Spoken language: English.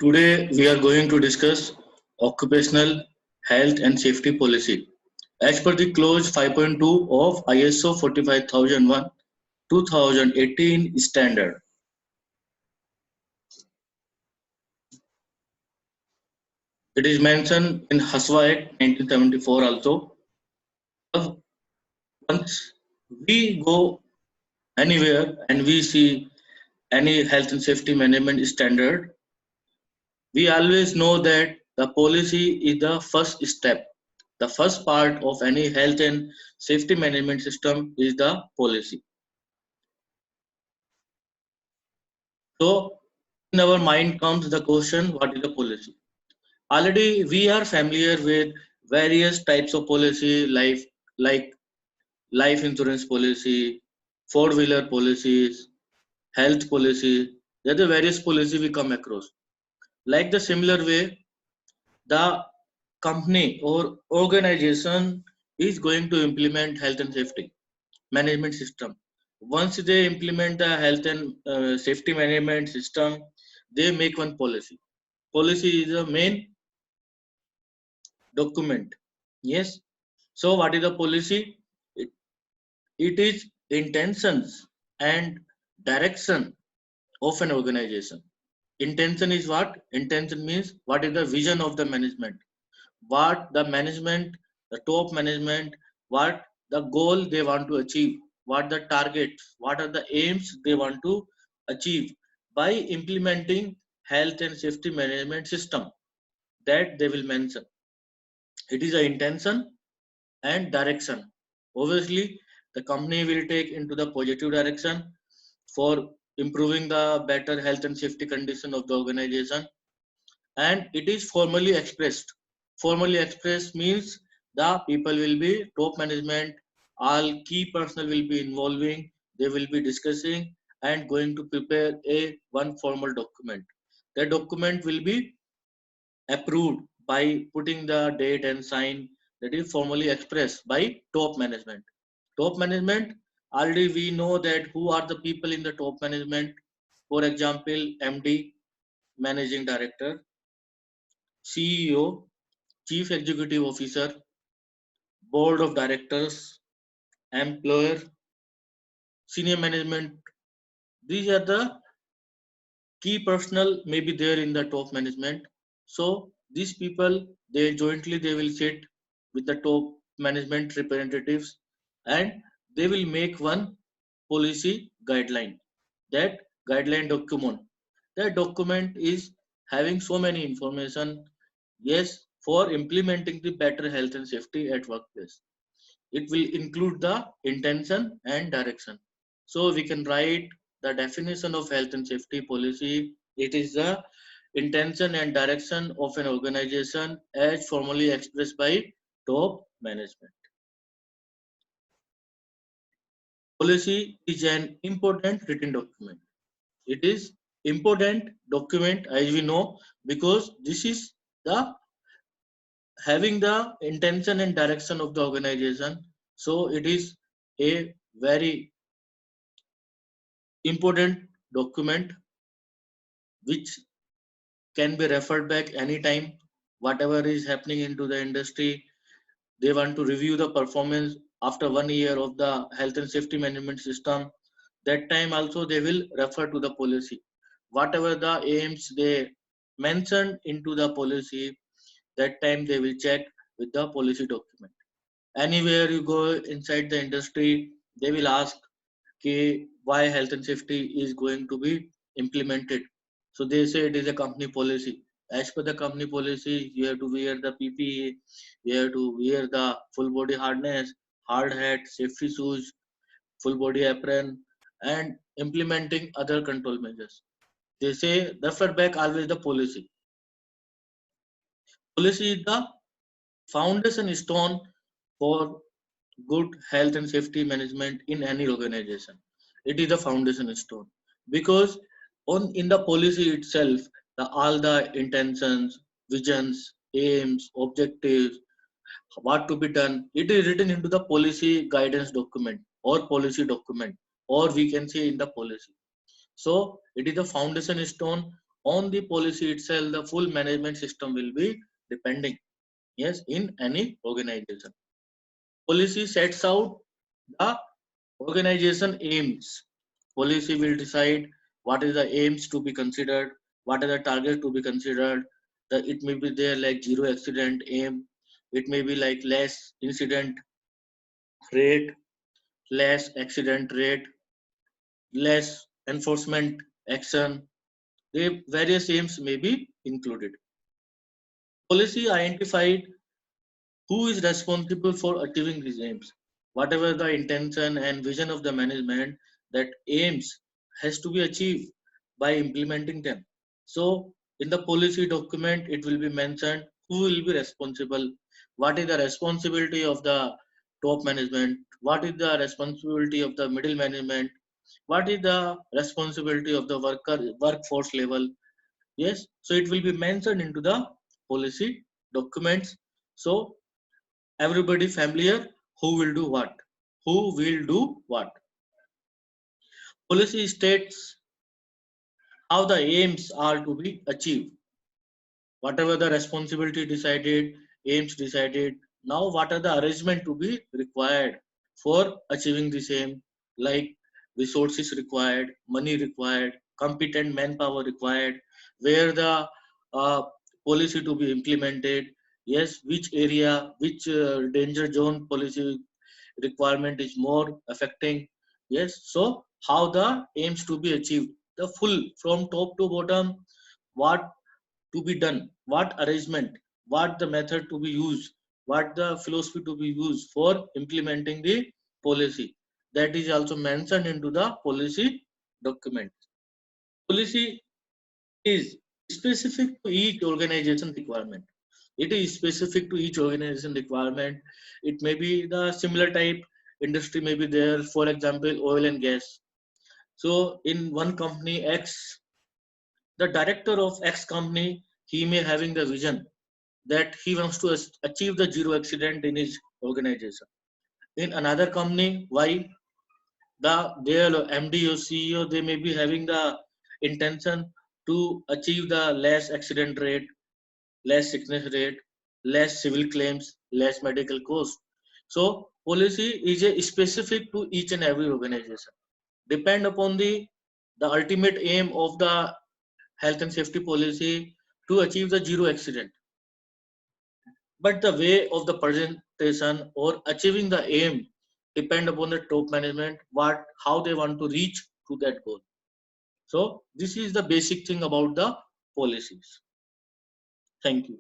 Today we are going to discuss occupational health and safety policy. As per the clause 5.2 of ISO 45001 2018 standard, it is mentioned in HASWA Act 1974 also. Once we go anywhere and we see any health and safety management standard, we always know that the policy is the first step. The first part of any health and safety management system is the policy. So, in our mind comes the question, what is the policy? Already we are familiar with various types of policy, like life insurance policy, four-wheeler policies, health policy. There are the various policy we come across. Like the similar way, the company or organization is going to implement health and safety management system. Once they implement the health and safety management system, they make one policy. Policy is the main document. Yes. So what is the policy? It, it is intentions and direction of an organization. Intention is what? Intention means what is the vision of the management, what the management, the top management, what the goal they want to achieve, what the targets, what are the aims they want to achieve by implementing health and safety management system that they will mention. It is a intention and direction. Obviously, the company will take into the positive direction for improving the better health and safety condition of the organization, and it is formally expressed. Formally expressed means the people will be top management, all key personnel will be involving, they will be discussing and going to prepare a one formal document. The document will be approved by putting the date and sign, that is formally expressed by top management. Top management, already we know that who are the people in the top management. For example, MD, managing director, CEO, chief executive officer, board of directors, employer, senior management. These are the key personnel may be there in the top management. So these people, they jointly they will sit with the top management representatives, and they will make one policy guideline. That guideline document. That document is having so many information. Yes, for implementing the better health and safety at workplace. It will include the intention and direction. So we can write the definition of health and safety policy. It is the intention and direction of an organization as formally expressed by top management. Policy is an important written document. It is important document as we know, because this is the having the intention and direction of the organization. So it is a very important document which can be referred back anytime. Whatever is happening into the industry, they want to review the performance after 1 year of the health and safety management system. That time also they will refer to the policy. Whatever the aims they mentioned into the policy, that time they will check with the policy document. Anywhere you go inside the industry, they will ask why health and safety is going to be implemented. So they say it is a company policy. As per the company policy, you have to wear the PPE, you have to wear the full body harness, hard hat, safety shoes, full body apron, and implementing other control measures. They say refer back always the policy. Policy is the foundation stone for good health and safety management in any organization. It is the foundation stone, because on in the policy itself, the all the intentions, visions, aims, objectives, what to be done, it is written into the policy guidance document or policy document, or we can say in the policy. So it is the foundation stone On the policy itself, the full management system will be depending. Yes, in any organization. Policy sets out the organization aims. Policy will decide what is the aims to be considered, what are the targets to be considered. It may be there like zero accident aim. It may be like less incident rate, less accident rate, less enforcement action. The various aims may be included. Policy identified who is responsible for achieving these aims. Whatever the intention and vision of the management, that aims has to be achieved by implementing them. So in the policy document, it will be mentioned who will be responsible, what is the responsibility of the top management, what is the responsibility of the middle management, what is the responsibility of the workforce level. Yes, so it will be mentioned into the policy documents. So everybody familiar who will do what, policy states how the aims are to be achieved, whatever the responsibility decided, aims decided. Now what are the arrangement to be required for achieving the same, like resources required, money required, competent manpower required, where the uh, policy to be implemented. Yes, which area, which danger zone policy requirement is more affecting. Yes, so how the aims to be achieved, the full from top to bottom, what to be done, what arrangement, what the method to be used, what the philosophy to be used for implementing the policy, that is also mentioned into the policy document. Policy is specific to each organization requirement. It is specific to each organization requirement. It may be the similar type industry may be there, for example, oil and gas. So in one company X, the director of X company, he may having the vision that he wants to achieve the zero accident in his organization. In another company, Y, their MD or CEO, they may be having the intention to achieve the less accident rate, less sickness rate, less civil claims, less medical cost. So policy is a specific to each and every organization. Depend upon the ultimate aim of the health and safety policy to achieve the zero accident. But the way of the presentation or achieving the aim depend upon the top management, what how they want to reach to that goal. So this is the basic thing about the policies. Thank you.